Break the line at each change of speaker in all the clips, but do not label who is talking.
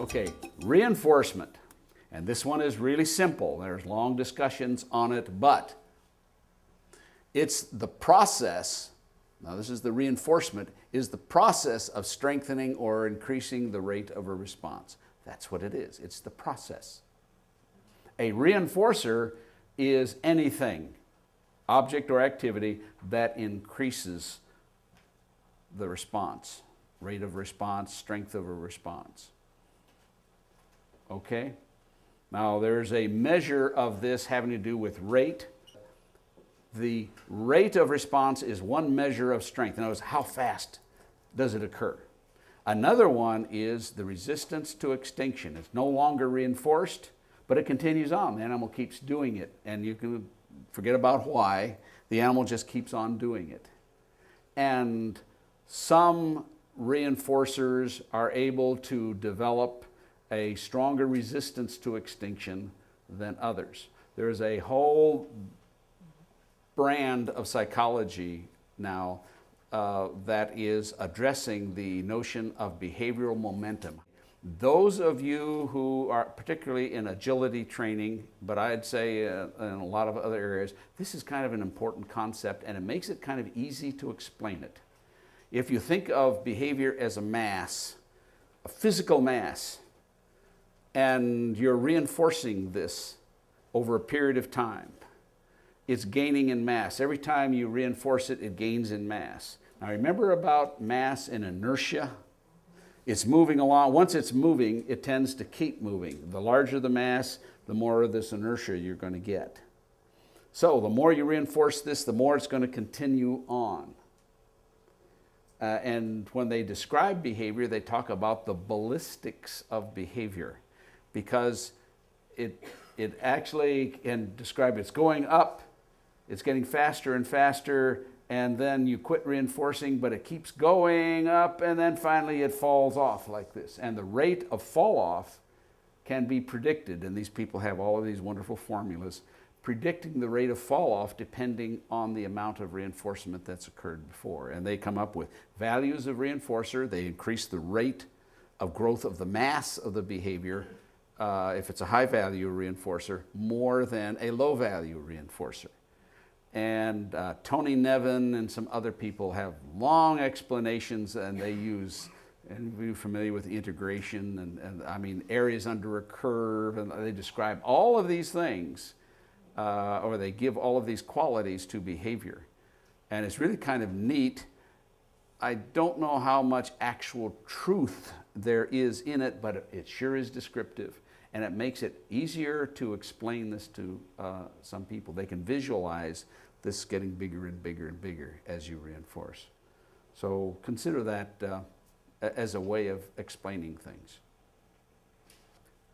Okay, reinforcement. And this one is really simple. There's long discussions on it, but it's the process, now this is the reinforcement, is the process of strengthening or increasing the rate of a response. That's what it is. It's the process. A reinforcer is anything, object or activity, that increases the response, rate of response, strength of a response. Okay? Now there's a measure of this having to do with rate. The rate of response is one measure of strength. In other words, how fast does it occur? Another one is the resistance to extinction. It's no longer reinforced, but it continues on. The animal keeps doing it, and you can forget about why. The animal just keeps on doing it. And some reinforcers are able to develop a stronger resistance to extinction than others. There's a whole brand of psychology now that is addressing the notion of behavioral momentum. Those of you who are particularly in agility training, but I'd say in a lot of other areas, this is kind of an important concept, and it makes it kind of easy to explain it. If you think of behavior as a mass, a physical mass, and you're reinforcing this over a period of time, it's gaining in mass. Every time you reinforce it, it gains in mass. Now remember about mass and inertia? It's moving along. Once it's moving, it tends to keep moving. The larger the mass, the more of this inertia you're going to get. So the more you reinforce this, the more it's going to continue on. And when they describe behavior, they talk about the ballistics of behavior, because it actually can describe it's going up, it's getting faster and faster, and then you quit reinforcing, but it keeps going up, and then finally it falls off like this. And the rate of fall off can be predicted, and these people have all of these wonderful formulas predicting the rate of fall off depending on the amount of reinforcement that's occurred before. And they come up with values of reinforcer. They increase the rate of growth of the mass of the behavior, if it's a high value reinforcer, more than a low value reinforcer. And Tony Nevin and some other people have long explanations, and they use, and we're familiar with integration and I mean areas under a curve, and they describe all of these things, or they give all of these qualities to behavior. And it's really kind of neat. I don't know how much actual truth there is in it, but it sure is descriptive. And it makes it easier to explain this to some people. They can visualize this getting bigger and bigger and bigger as you reinforce. So consider that as a way of explaining things.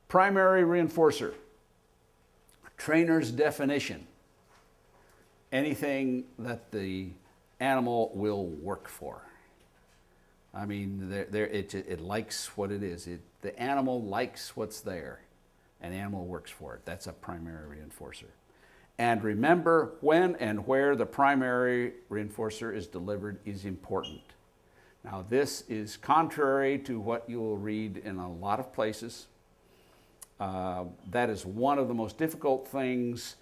Primary reinforcer. Trainer's definition. Anything that the animal will work for. I mean, it likes what it is. The animal likes what's there. An animal works for it. That's a primary reinforcer. And remember, when and where the primary reinforcer is delivered is important. Now, this is contrary to what you will read in a lot of places. That is one of the most difficult things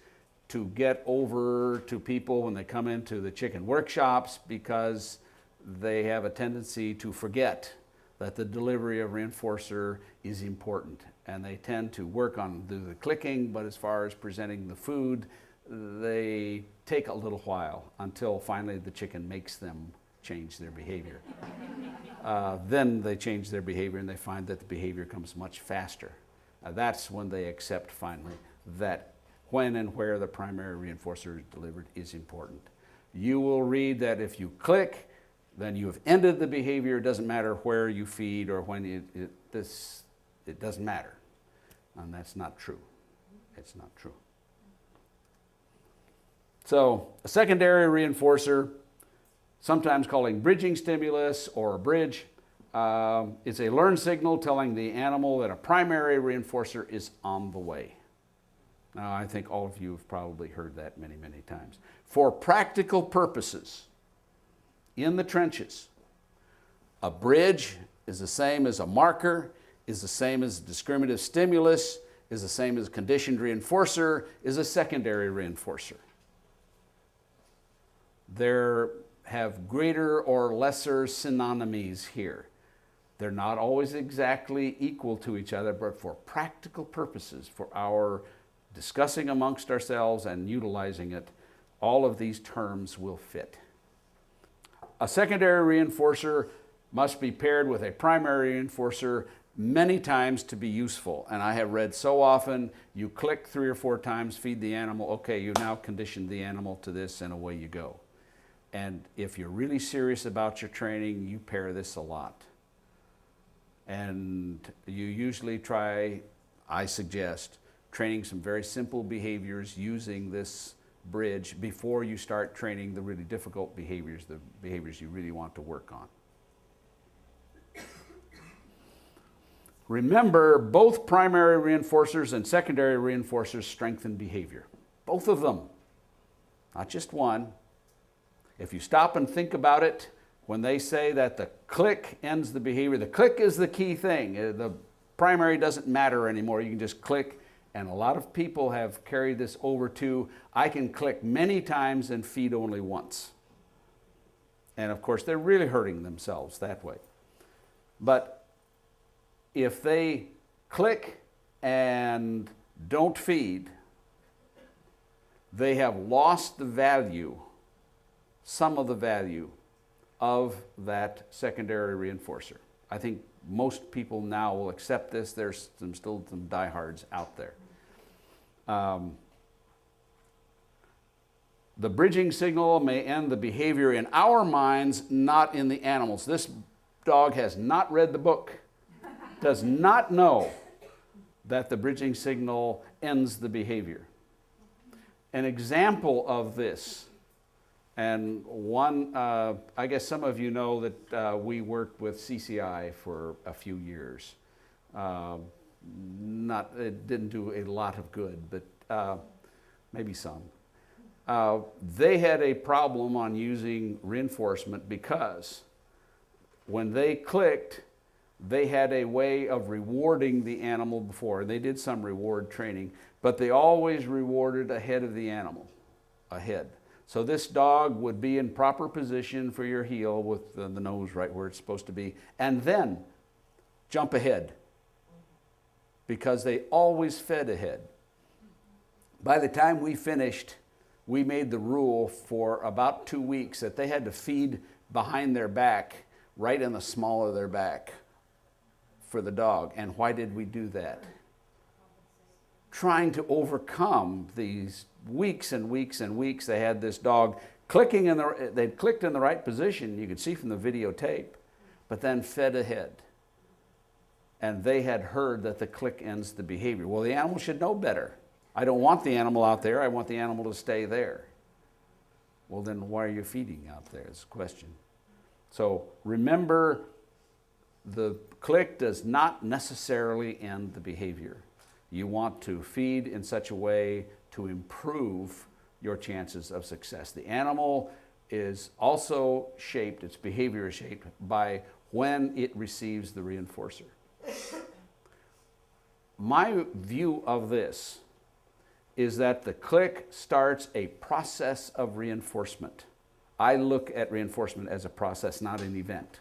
to get over to people when they come into the chicken workshops, because they have a tendency to forget that the delivery of reinforcer is important. And they tend to work on the clicking, but as far as presenting the food, they take a little while until finally the chicken makes them change their behavior. Then they change their behavior and they find that the behavior comes much faster. That's when they accept finally that when and where the primary reinforcer is delivered is important. You will read that if you click, then you have ended the behavior. It doesn't matter where you feed or when it doesn't matter. And that's not true. It's not true. So a secondary reinforcer, sometimes calling bridging stimulus or a bridge, is a learned signal telling the animal that a primary reinforcer is on the way. Now, I think all of you have probably heard that many, many times. For practical purposes, in the trenches, a bridge is the same as a marker, is the same as a discriminative stimulus, is the same as a conditioned reinforcer, is a secondary reinforcer. There have greater or lesser synonymies here. They're not always exactly equal to each other, but for practical purposes, for our discussing amongst ourselves and utilizing it, all of these terms will fit. A secondary reinforcer must be paired with a primary reinforcer many times to be useful. And I have read so often, you click 3 or 4 times, feed the animal, okay, you now conditioned the animal to this, and away you go. And if you're really serious about your training, you pair this a lot. And you usually try, I suggest, training some very simple behaviors using this bridge before you start training the really difficult behaviors, the behaviors you really want to work on. Remember, both primary reinforcers and secondary reinforcers strengthen behavior. Both of them, not just one. If you stop and think about it, when they say that the click ends the behavior, the click is the key thing. The primary doesn't matter anymore. You can just click. And a lot of people have carried this over to, I can click many times and feed only once. And of course, they're really hurting themselves that way. But if they click and don't feed, they have lost the value, some of the value of that secondary reinforcer. I think most people now will accept this. There's still some diehards out there. The bridging signal may end the behavior in our minds, not in the animals. This dog has not read the book, does not know that the bridging signal ends the behavior. An example of this, and one, I guess some of you know that we worked with CCI for a few years. It didn't do a lot of good, but maybe some. They had a problem on using reinforcement because when they clicked, they had a way of rewarding the animal before. They did some reward training, but they always rewarded ahead of the animal, ahead. So this dog would be in proper position for your heel with the nose right where it's supposed to be, and then jump ahead, because they always fed ahead. By the time we finished, we made the rule for about 2 weeks that they had to feed behind their back, right in the small of their back for the dog. And why did we do that? Trying to overcome these weeks and weeks and weeks. They had this dog clicking they'd clicked in the right position, you could see from the videotape, but then fed ahead. And they had heard that the click ends the behavior. Well, the animal should know better. I don't want the animal out there, I want the animal to stay there. Well, then why are you feeding out there is the question. So remember, the click does not necessarily end the behavior. You want to feed in such a way to improve your chances of success. The animal is also shaped, its behavior is shaped by when it receives the reinforcer. My view of this is that the click starts a process of reinforcement. I look at reinforcement as a process, not an event.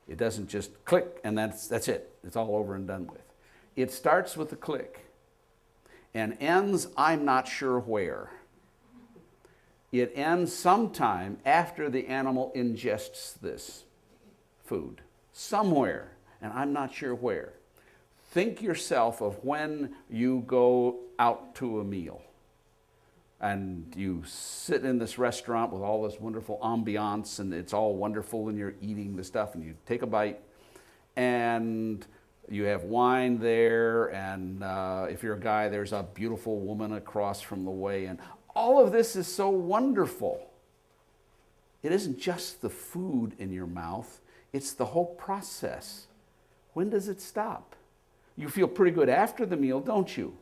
It doesn't just click and that's it. It's all over and done with. It starts with the click and ends, I'm not sure where. It ends sometime after the animal ingests this food, somewhere, and I'm not sure where. Think yourself of when you go out to a meal and you sit in this restaurant with all this wonderful ambiance and it's all wonderful and you're eating the stuff and you take a bite and you have wine there and if you're a guy, there's a beautiful woman across from the way, and all of this is so wonderful. It isn't just the food in your mouth, it's the whole process. When does it stop? You feel pretty good after the meal, don't you?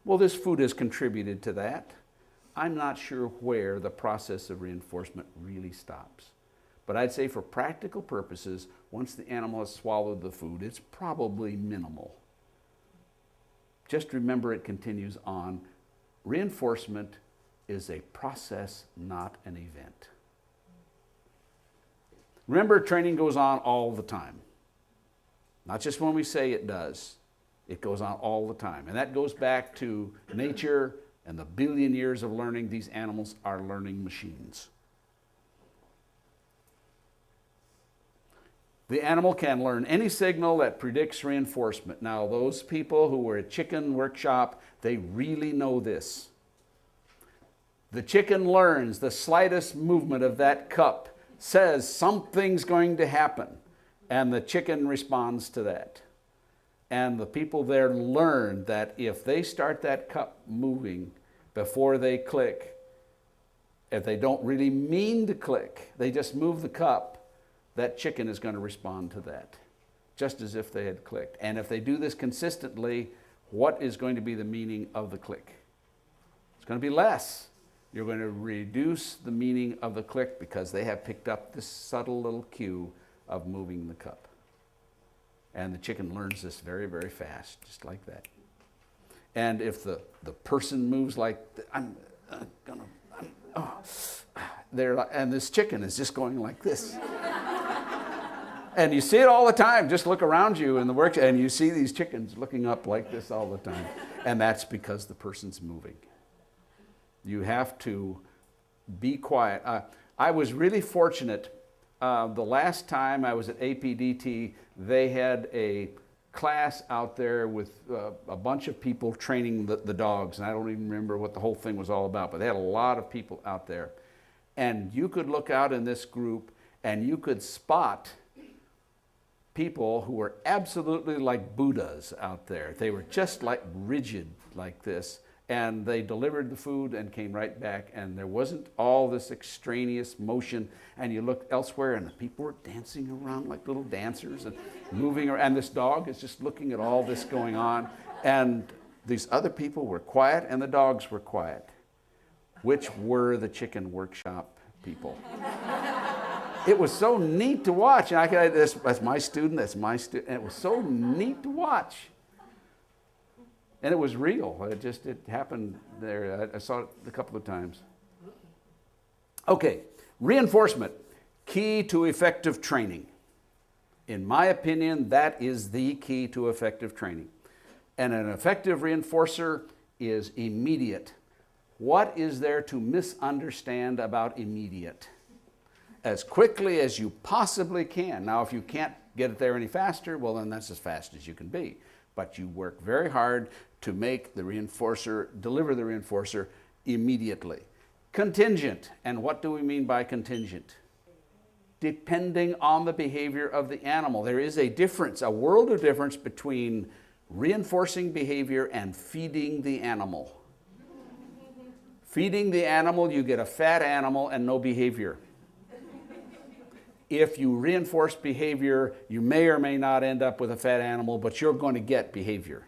Well, this food has contributed to that. I'm not sure where the process of reinforcement really stops. But I'd say for practical purposes, once the animal has swallowed the food, it's probably minimal. Just remember it continues on. Reinforcement is a process, not an event. Remember, training goes on all the time. Not just when we say it does. It goes on all the time. And that goes back to nature and the billion years of learning. These animals are learning machines. The animal can learn any signal that predicts reinforcement. Now, those people who were at chicken workshop, they really know this. The chicken learns the slightest movement of that cup says something's going to happen, and the chicken responds to that. And the people there learn that if they start that cup moving before they click, if they don't really mean to click, they just move the cup, that chicken is going to respond to that, just as if they had clicked. And if they do this consistently, what is going to be the meaning of the click? It's going to be less. You're going to reduce the meaning of the click because they have picked up this subtle little cue of moving the cup. And the chicken learns this very, very fast, just like that. And if the person moves like, and this chicken is just going like this. And you see it all the time. Just look around you in the work, and you see these chickens looking up like this all the time. And that's because the person's moving. You have to be quiet. I was really fortunate. The last time I was at APDT, they had a class out there with a bunch of people training the dogs. And I don't even remember what the whole thing was all about, but they had a lot of people out there. And you could look out in this group, and you could spot people who were absolutely like Buddhas out there. They were just like rigid like this. And they delivered the food and came right back. And there wasn't all this extraneous motion. And you looked elsewhere, and the people were dancing around like little dancers and moving around. And this dog is just looking at all this going on. And these other people were quiet, and the dogs were quiet. Which were the chicken workshop people? It was so neat to watch. And that's my student, that's my student. And it was so neat to watch. And it was real. It happened there. I saw it a couple of times. Okay, reinforcement, key to effective training. In my opinion, that is the key to effective training. And an effective reinforcer is immediate. What is there to misunderstand about immediate? As quickly as you possibly can. Now, if you can't get it there any faster, well, then that's as fast as you can be. But you work very hard to make the reinforcer, deliver the reinforcer immediately. Contingent, and what do we mean by contingent? Depending on the behavior of the animal. There is a difference, a world of difference between reinforcing behavior and feeding the animal. Feeding the animal, you get a fat animal and no behavior. If you reinforce behavior, you may or may not end up with a fat animal, but you're going to get behavior.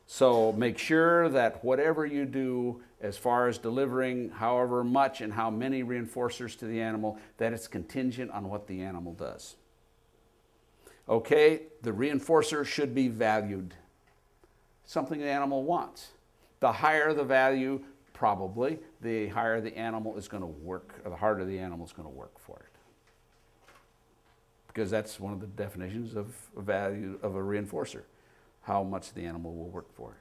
So make sure that whatever you do as far as delivering however much and how many reinforcers to the animal, that it's contingent on what the animal does. Okay, the reinforcer should be valued. Something the animal wants. The higher the value, probably, the higher the animal is going to work, or the harder the animal is going to work for it. Because that's one of the definitions of value of a reinforcer, how much the animal will work for it.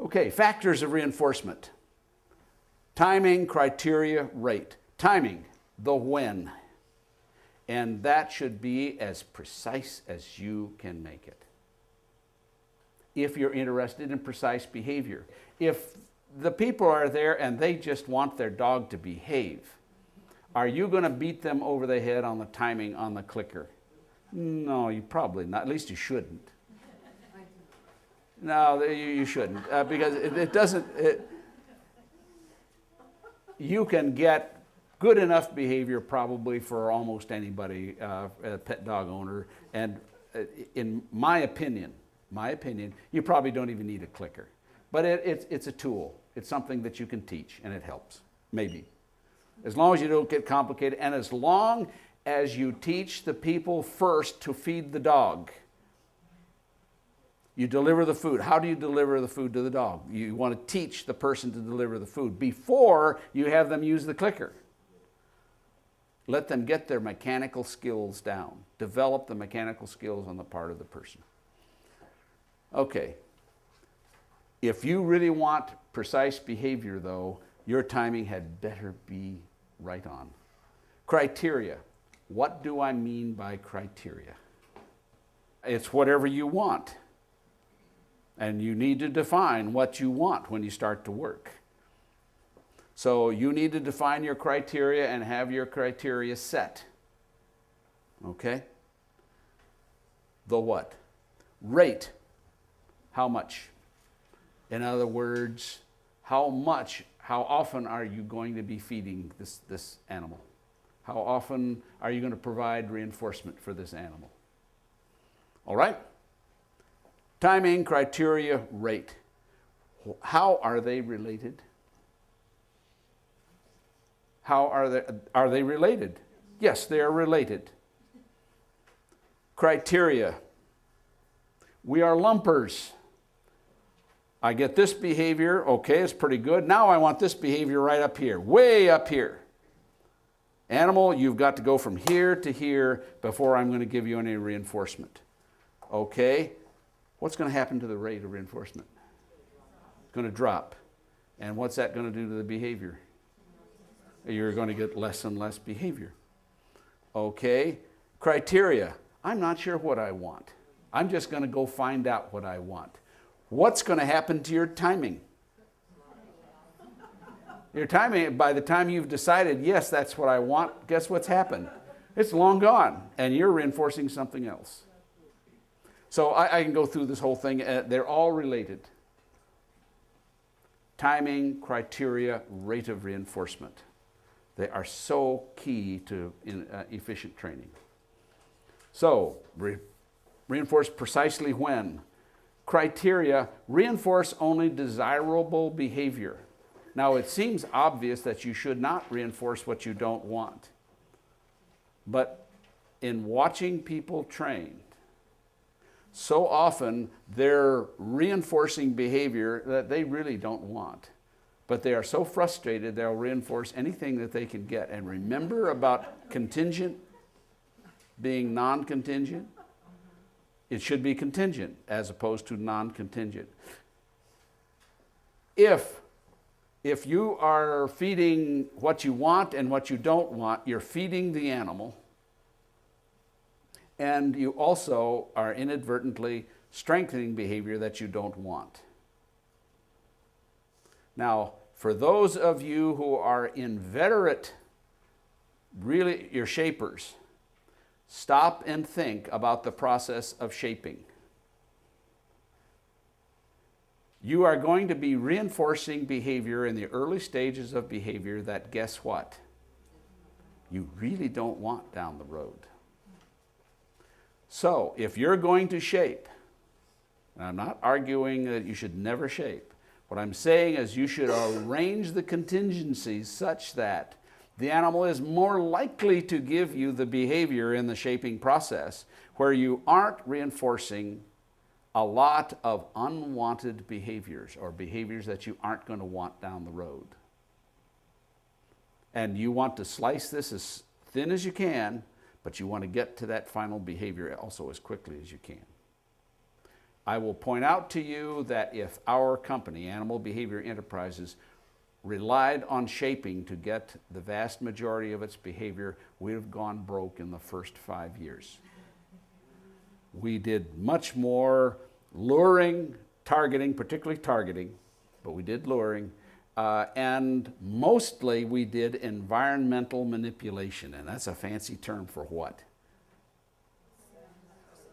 Okay, factors of reinforcement. Timing, criteria, rate. Timing, the when. And that should be as precise as you can make it. If you're interested in precise behavior. If the people are there and they just want their dog to behave, are you going to beat them over the head on the timing on the clicker? No, you probably not. At least you shouldn't. No, you shouldn't. Because it doesn't... you can get good enough behavior probably for almost anybody, a pet dog owner. And in my opinion, my opinion, you probably don't even need a clicker. But it's a tool. It's something that you can teach, and it helps, maybe. As long as you don't get complicated, and as long as you teach the people first to feed the dog. You deliver the food. How do you deliver the food to the dog? You want to teach the person to deliver the food before you have them use the clicker. Let them get their mechanical skills down. Develop the mechanical skills on the part of the person. Okay. If you really want precise behavior, though, your timing had better be right on. Criteria. What do I mean by criteria? It's whatever you want. And you need to define what you want when you start to work. So you need to define your criteria and have your criteria set. Okay? The what? Rate. How much? In other words, how often are you going to be feeding this animal? How often are you going to provide reinforcement for this animal? All right? Timing, criteria, rate. How are they related? Are they related? Yes, they are related. Criteria. We are lumpers. I get this behavior, okay, it's pretty good. Now I want this behavior right up here, way up here. Animal, you've got to go from here to here before I'm going to give you any reinforcement. Okay, what's going to happen to the rate of reinforcement? It's going to drop. And what's that going to do to the behavior? You're going to get less and less behavior. Okay, criteria. I'm not sure what I want. I'm just going to go find out what I want. What's going to happen to your timing? Your timing, by the time you've decided, yes, that's what I want, guess what's happened? It's long gone, and you're reinforcing something else. So I can go through this whole thing. They're all related. Timing, criteria, rate of reinforcement. They are so key to efficient training. So, reinforce precisely when. Criteria, reinforce only desirable behavior. Now, it seems obvious that you should not reinforce what you don't want. But in watching people train, so often they're reinforcing behavior that they really don't want. But they are so frustrated, they'll reinforce anything that they can get. And remember about contingent being non-contingent? It should be contingent as opposed to non-contingent. If you are feeding what you want and what you don't want, you're feeding the animal, and you also are inadvertently strengthening behavior that you don't want. Now, for those of you who are inveterate, really, you're shapers, stop and think about the process of shaping. You are going to be reinforcing behavior in the early stages of behavior that, guess what? You really don't want down the road. So, if you're going to shape, and I'm not arguing that you should never shape, what I'm saying is you should arrange the contingencies such that the animal is more likely to give you the behavior in the shaping process where you aren't reinforcing a lot of unwanted behaviors or behaviors that you aren't going to want down the road. And you want to slice this as thin as you can, but you want to get to that final behavior also as quickly as you can. I will point out to you that if our company, Animal Behavior Enterprises, relied on shaping to get the vast majority of its behavior, we'd have gone broke in the first 5 years. We did much more luring, targeting, particularly targeting, but we did luring, and mostly we did environmental manipulation, and that's a fancy term for what?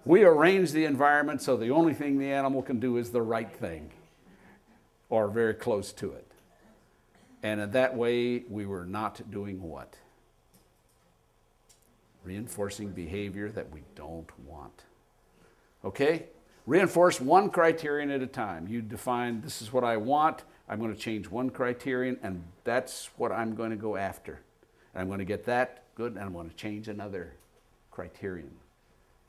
We arrange the environment so the only thing the animal can do is the right thing, or very close to it. And in that way, we were not doing what? Reinforcing behavior that we don't want. Okay? Reinforce one criterion at a time. You define, this is what I want. I'm going to change one criterion, and that's what I'm going to go after. And I'm going to get that good, and I'm going to change another criterion.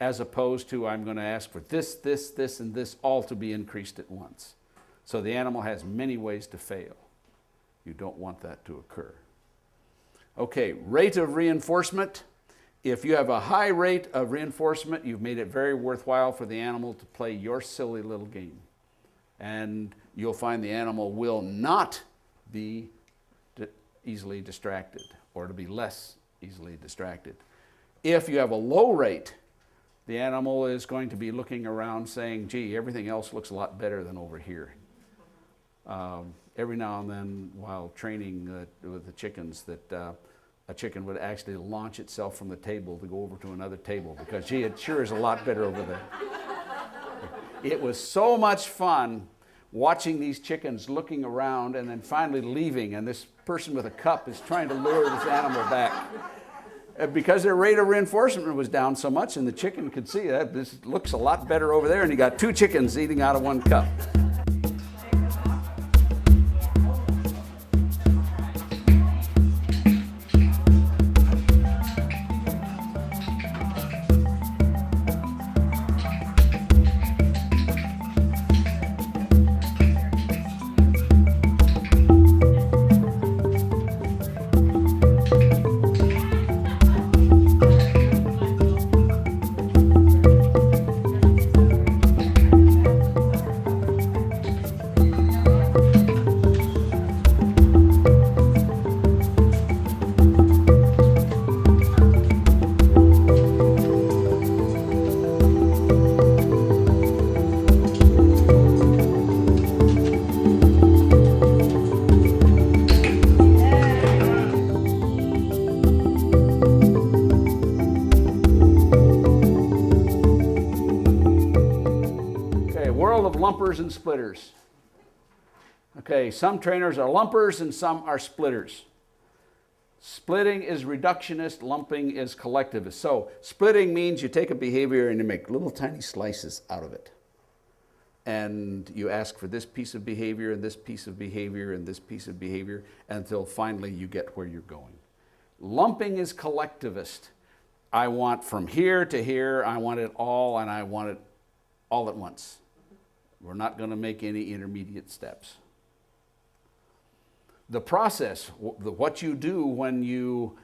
As opposed to, I'm going to ask for this, this, this, and this all to be increased at once. So the animal has many ways to fail. You don't want that to occur. Okay, rate of reinforcement. If you have a high rate of reinforcement, you've made it very worthwhile for the animal to play your silly little game. And you'll find the animal will not be easily distracted, or to be less easily distracted. If you have a low rate, the animal is going to be looking around saying, gee, everything else looks a lot better than over here. Every now and then, while training with the chickens, that a chicken would actually launch itself from the table to go over to another table because, gee, it sure is a lot better over there. It was so much fun watching these chickens looking around and then finally leaving, and this person with a cup is trying to lure this animal back. Because their rate of reinforcement was down so much, and the chicken could see that this looks a lot better over there, and you got two chickens eating out of one cup. Of lumpers and splitters. Okay, some trainers are lumpers and some are splitters. Splitting is reductionist, lumping is collectivist. So splitting means you take a behavior and you make little tiny slices out of it. And you ask for this piece of behavior and this piece of behavior and this piece of behavior until finally you get where you're going. Lumping is collectivist. I want from here to here, I want it all, and I want it all at once. We're not going to make any intermediate steps. The process, what you do when you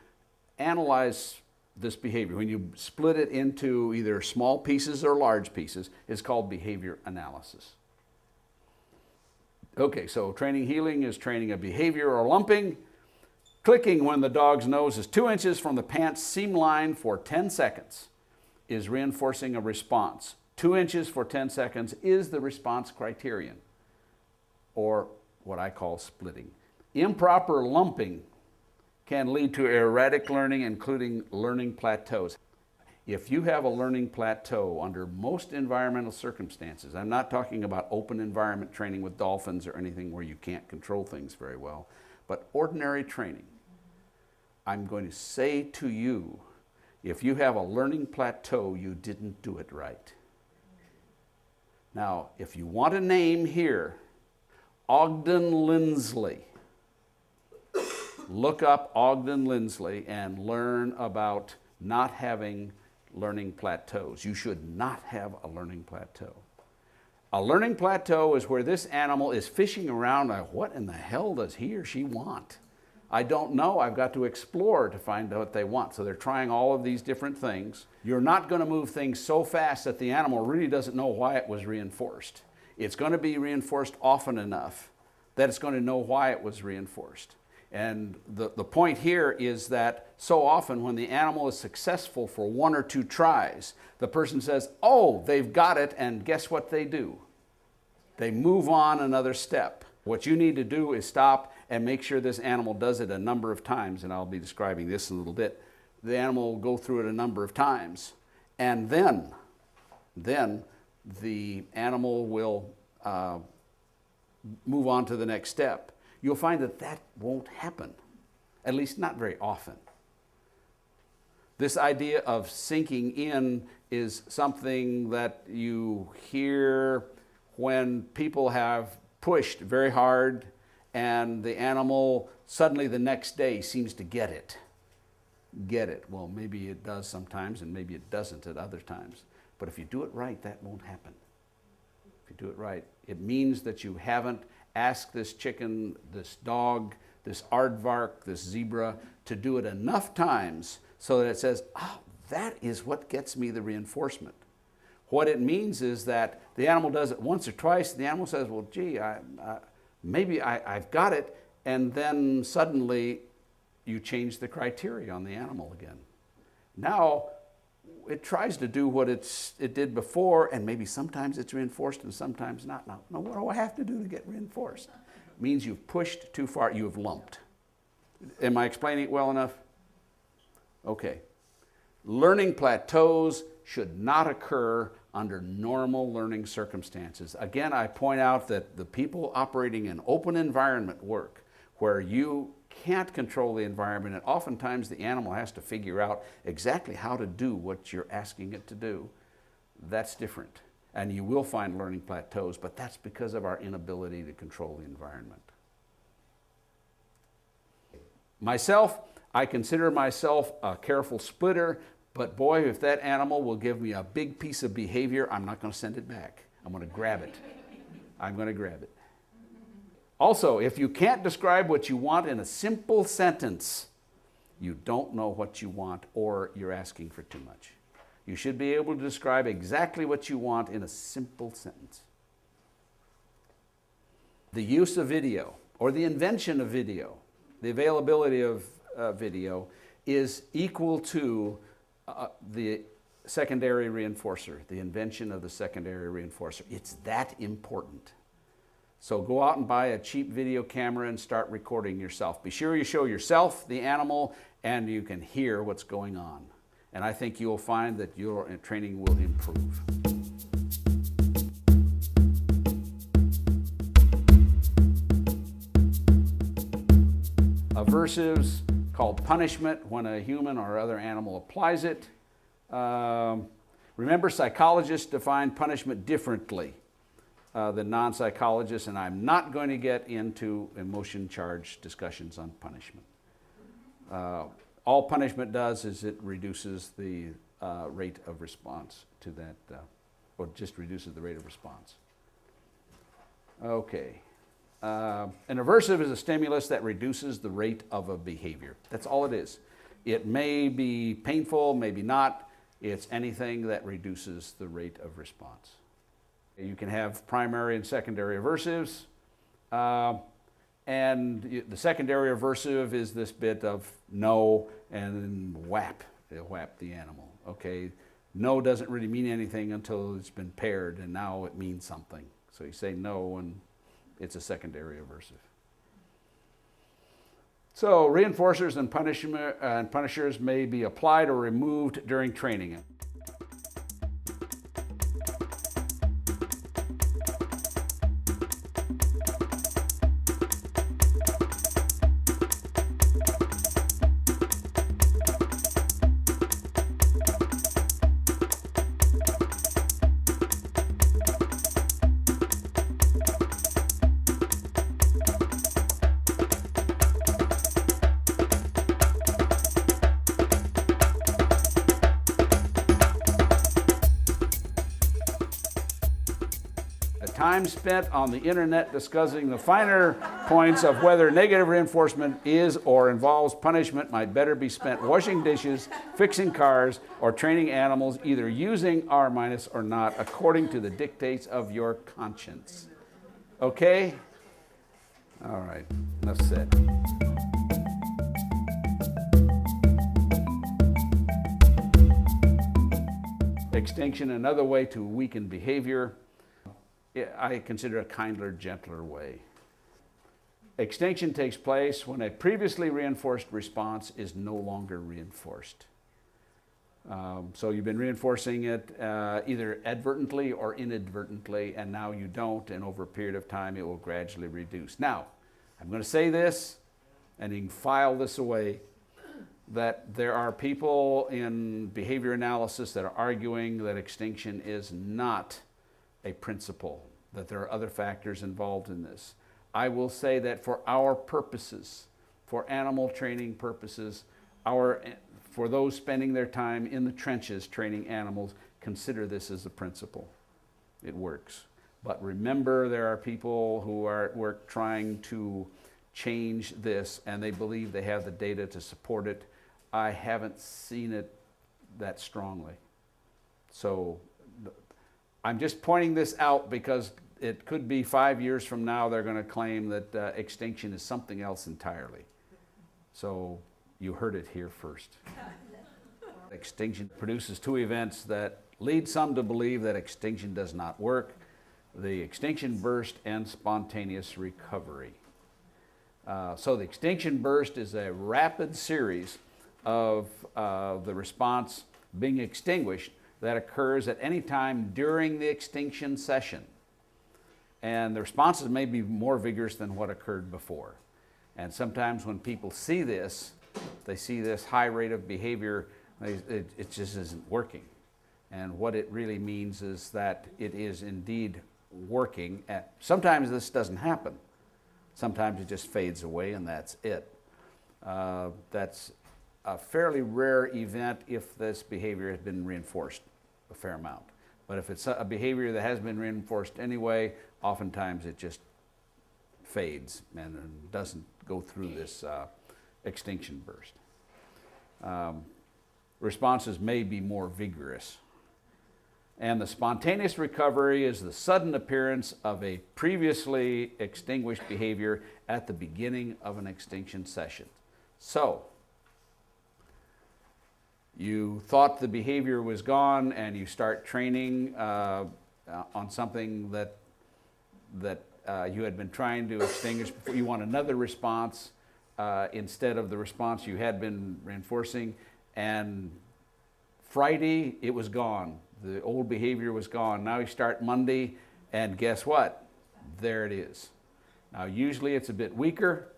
analyze this behavior, when you split it into either small pieces or large pieces, is called behavior analysis. Okay, so training heeling is training a behavior or lumping. Clicking when the dog's nose is 2 inches from the pants seam line for 10 seconds is reinforcing a response. 2 inches for 10 seconds is the response criterion, or what I call splitting. Improper lumping can lead to erratic learning, including learning plateaus. If you have a learning plateau under most environmental circumstances, I'm not talking about open environment training with dolphins or anything where you can't control things very well, but ordinary training, I'm going to say to you, if you have a learning plateau, you didn't do it right. Now, if you want a name here, Ogden Lindsley. Look up Ogden Lindsley and learn about not having learning plateaus. You should not have a learning plateau. A learning plateau is where this animal is fishing around like, what in the hell does he or she want? I don't know. I've got to explore to find out what they want. So they're trying all of these different things. You're not going to move things so fast that the animal really doesn't know why it was reinforced. It's going to be reinforced often enough that it's going to know why it was reinforced. And the point here is that so often when the animal is successful for 1 or 2 tries, the person says, oh, they've got it, and guess what they do? They move on another step. What you need to do is stop and make sure this animal does it a number of times, and I'll be describing this in a little bit. The animal will go through it a number of times, and then the animal will move on to the next step. You'll find that that won't happen, at least not very often. This idea of sinking in is something that you hear when people have pushed very hard and the animal suddenly the next day seems to get it. Get it. Well, maybe it does sometimes and maybe it doesn't at other times. But if you do it right, that won't happen. If you do it right, it means that you haven't asked this chicken, this dog, this aardvark, this zebra to do it enough times so that it says, oh, that is what gets me the reinforcement. What it means is that the animal does it once or twice, the animal says, well, gee, maybe I've got it, and then suddenly you change the criteria on the animal again. Now, it tries to do what it did before, and maybe sometimes it's reinforced and sometimes not. Now, what do I have to do to get reinforced? It means you've pushed too far, you have lumped. Am I explaining it well enough? Okay. Learning plateaus should not occur under normal learning circumstances. Again, I point out that the people operating in open environment work, where you can't control the environment, and oftentimes the animal has to figure out exactly how to do what you're asking it to do. That's different. And you will find learning plateaus, but that's because of our inability to control the environment. Myself, I consider myself a careful splitter, but boy, if that animal will give me a big piece of behavior, I'm not going to send it back. I'm going to grab it. I'm going to grab it. Also, if you can't describe what you want in a simple sentence, you don't know what you want or you're asking for too much. You should be able to describe exactly what you want in a simple sentence. The use of video or the invention of video, the availability of video is equal to the secondary reinforcer, the invention of the secondary reinforcer. It's that important. So go out and buy a cheap video camera and start recording yourself. Be sure you show yourself, the animal, and you can hear what's going on. And I think you'll find that your training will improve. Aversives, called punishment when a human or other animal applies it. Remember, psychologists define punishment differently than non-psychologists, and I'm not going to get into emotion-charged discussions on punishment. All punishment does is it reduces the rate of response to that, or just reduces the rate of response. Okay. An aversive is a stimulus that reduces the rate of a behavior. That's all it is. It may be painful, maybe not. It's anything that reduces the rate of response. You can have primary and secondary aversives. And the secondary aversive is this bit of no and then whap. It'll whap the animal. Okay, no doesn't really mean anything until it's been paired, and now it means something. So you say no, and it's a secondary aversive. So reinforcers and punishers may be applied or removed during training. Time spent on the internet discussing the finer points of whether negative reinforcement is or involves punishment might better be spent washing dishes, fixing cars, or training animals, either using R- or not, according to the dictates of your conscience. Okay? All right, enough said. Extinction, another way to weaken behavior. I consider a kinder, gentler way. Extinction takes place when a previously reinforced response is no longer reinforced. So you've been reinforcing it either advertently or inadvertently, and now you don't, and over a period of time it will gradually reduce. Now, I'm going to say this, and you can file this away. that there are people in behavior analysis that are arguing that extinction is not a principle, that there are other factors involved in this. I will say that for our purposes, for animal training purposes, for those spending their time in the trenches training animals, consider this as a principle. It works. But remember, there are people who are at work trying to change this, and they believe they have the data to support it. I haven't seen it that strongly. So I'm just pointing this out because it could be 5 years from now they're going to claim that extinction is something else entirely. So you heard it here first. Extinction produces two events that lead some to believe that extinction does not work: the extinction burst and spontaneous recovery. So the extinction burst is a rapid series of the response being extinguished that occurs at any time during the extinction session. And the responses may be more vigorous than what occurred before. And sometimes when people see this, they see this high rate of behavior, it just isn't working. And what it really means is that it is indeed working. Sometimes this doesn't happen. Sometimes it just fades away and that's it. That's a fairly rare event if this behavior has been reinforced a fair amount. But if it's a behavior that has been reinforced anyway, oftentimes it just fades and doesn't go through this extinction burst. Responses may be more vigorous. And the spontaneous recovery is the sudden appearance of a previously extinguished behavior at the beginning of an extinction session. So, you thought the behavior was gone and you start training on something that you had been trying to extinguish before. You want another response instead of the response you had been reinforcing, and Friday it was gone. The old behavior was gone. Now you start Monday, and guess what? There it is. Now usually it's a bit weaker,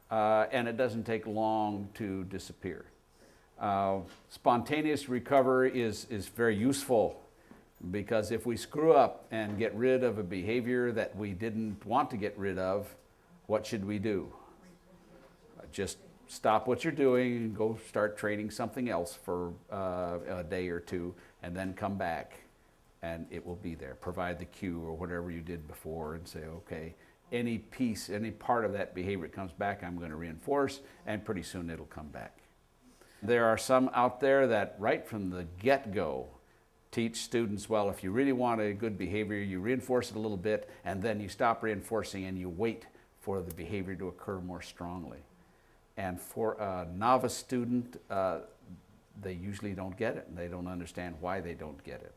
and it doesn't take long to disappear. Spontaneous recovery is very useful, because if we screw up and get rid of a behavior that we didn't want to get rid of, what should we do? Just stop what you're doing and go start training something else for a day or two, and then come back and it will be there. Provide the cue or whatever you did before and say, okay, any piece, any part of that behavior that comes back, I'm going to reinforce, and pretty soon it'll come back. There are some out there that right from the get-go teach students, well, if you really want a good behavior, you reinforce it a little bit, and then you stop reinforcing and you wait for the behavior to occur more strongly. And for a novice student, they usually don't get it, and they don't understand why they don't get it.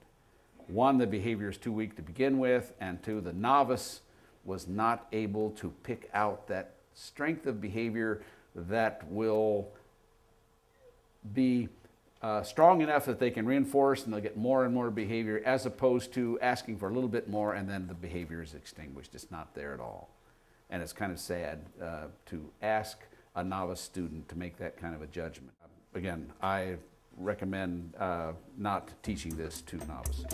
One, the behavior is too weak to begin with, and two, the novice was not able to pick out that strength of behavior that will be strong enough that they can reinforce and they'll get more and more behavior, as opposed to asking for a little bit more and then the behavior is extinguished. It's not there at all. And it's kind of sad to ask a novice student to make that kind of a judgment. Again, I recommend not teaching this to novices.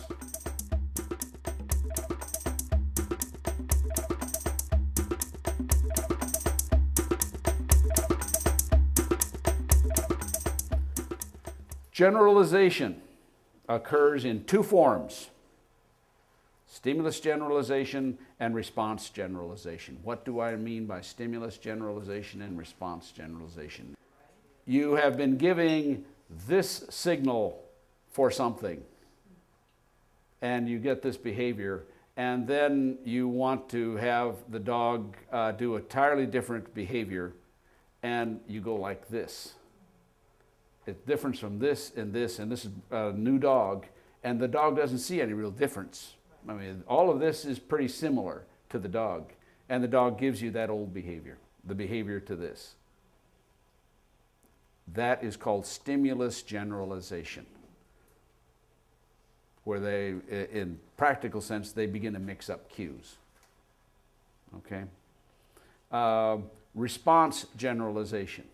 Generalization occurs in two forms: stimulus generalization and response generalization. What do I mean by stimulus generalization and response generalization? You have been giving this signal for something, and you get this behavior, and then you want to have the dog do entirely different behavior, and you go like this. It's different from this, and this is a new dog, and the dog doesn't see any real difference. I mean, all of this is pretty similar to the dog, and the dog gives you that old behavior, the behavior to this. That is called stimulus generalization, where they, in practical sense, they begin to mix up cues. Okay? Response generalization.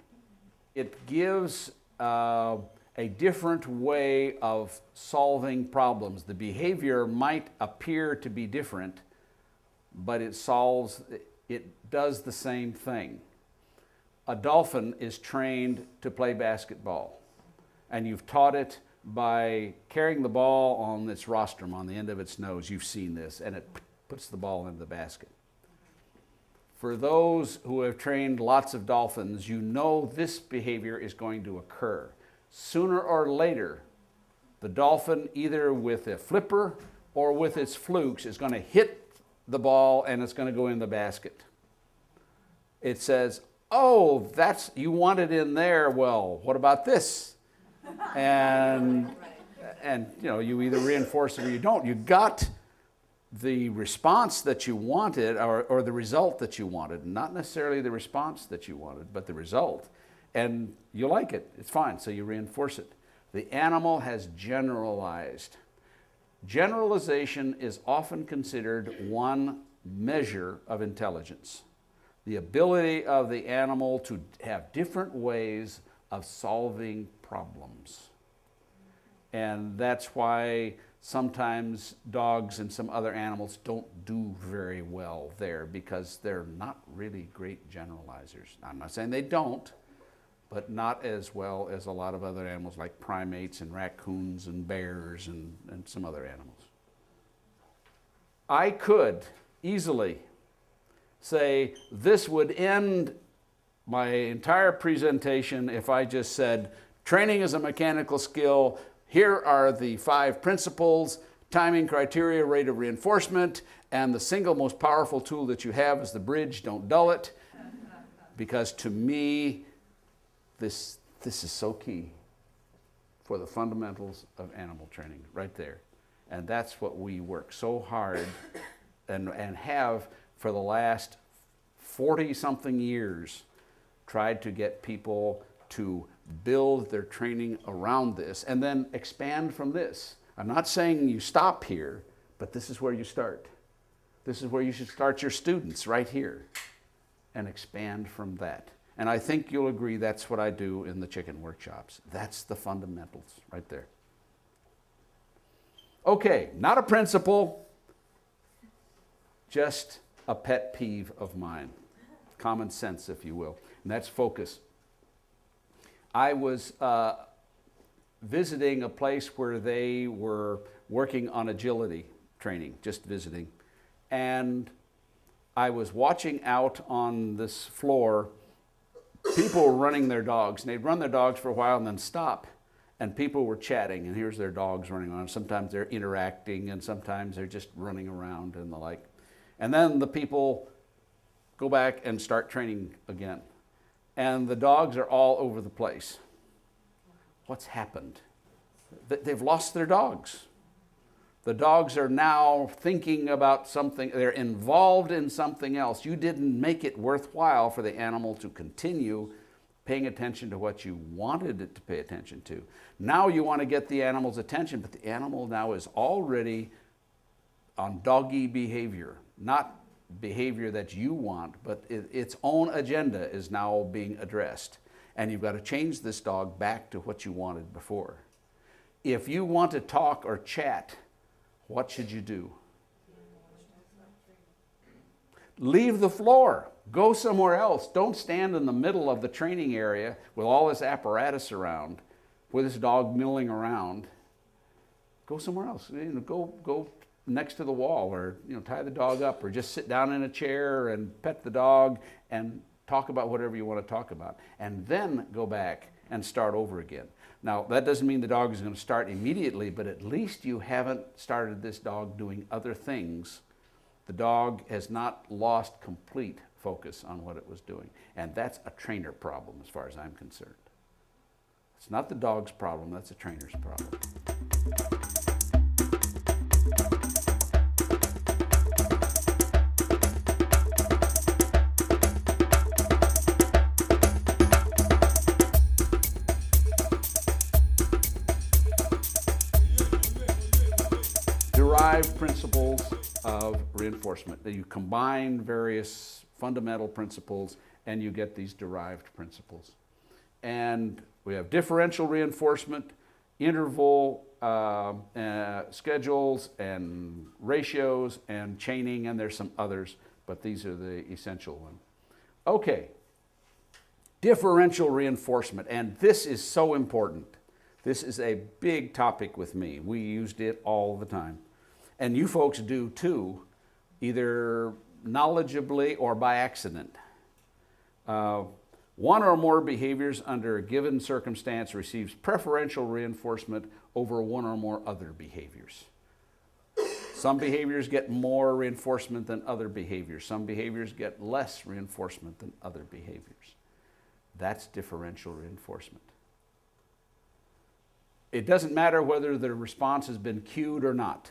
It gives a different way of solving problems. The behavior might appear to be different, but it does the same thing. A dolphin is trained to play basketball, and you've taught it by carrying the ball on its rostrum, on the end of its nose. You've seen this, and it puts the ball into the basket. For those who have trained lots of dolphins, you know this behavior is going to occur. Sooner or later, the dolphin, either with a flipper or with its flukes, is going to hit the ball and it's going to go in the basket. It says, oh, you want it in there. Well, what about this? And you either reinforce it or you don't. You got the response that you wanted, or the result that you wanted, not necessarily the response that you wanted, but the result. And you like it, it's fine, so you reinforce it. The animal has generalized. Generalization is often considered one measure of intelligence. The ability of the animal to have different ways of solving problems. And that's why sometimes dogs and some other animals don't do very well there, because they're not really great generalizers. I'm not saying they don't, but not as well as a lot of other animals like primates and raccoons and bears and some other animals. I could easily say this would end my entire presentation if I just said, training is a mechanical skill. Here are the 5 principles: timing, criteria, rate of reinforcement, and the single most powerful tool that you have is the bridge. Don't dull it. Because to me, this is so key for the fundamentals of animal training right there. And that's what we work so hard and have for the last 40-something years tried to get people to build their training around this and then expand from this. I'm not saying you stop here, but this is where you start. This is where you should start your students, right here, and expand from that. And I think you'll agree that's what I do in the chicken workshops. That's the fundamentals right there. Okay, not a principle, just a pet peeve of mine. Common sense, if you will. And that's focus. I was visiting a place where they were working on agility training, just visiting. And I was watching out on this floor. People were running their dogs, and they'd run their dogs for a while and then stop. And people were chatting, and here's their dogs running around. Sometimes they're interacting, and sometimes they're just running around and the like. And then the people go back and start training again. And the dogs are all over the place. What's happened? They've lost their dogs. The dogs are now thinking about something. They're involved in something else. You didn't make it worthwhile for the animal to continue paying attention to what you wanted it to pay attention to. Now you want to get the animal's attention, but the animal now is already on doggy behavior, not behavior that you want, but its own agenda is now being addressed. And you've got to change this dog back to what you wanted before. If you want to talk or chat, what should you do? Leave the floor. Go somewhere else. Don't stand in the middle of the training area with all this apparatus around, with this dog milling around. Go somewhere else. Go next to the wall, or tie the dog up, or just sit down in a chair and pet the dog and talk about whatever you want to talk about. And then go back and start over again. Now, that doesn't mean the dog is going to start immediately, but at least you haven't started this dog doing other things. The dog has not lost complete focus on what it was doing. And that's a trainer problem as far as I'm concerned. It's not the dog's problem, that's a trainer's problem. Derived principles of reinforcement. You combine various fundamental principles and you get these derived principles. And we have differential reinforcement, interval schedules, and ratios, and chaining, and there's some others, but these are the essential ones. Okay, differential reinforcement, and this is so important. This is a big topic with me. We used it all the time. And you folks do too, either knowledgeably or by accident. One or more behaviors under a given circumstance receives preferential reinforcement over one or more other behaviors. Some behaviors get more reinforcement than other behaviors. Some behaviors get less reinforcement than other behaviors. That's differential reinforcement. It doesn't matter whether the response has been cued or not.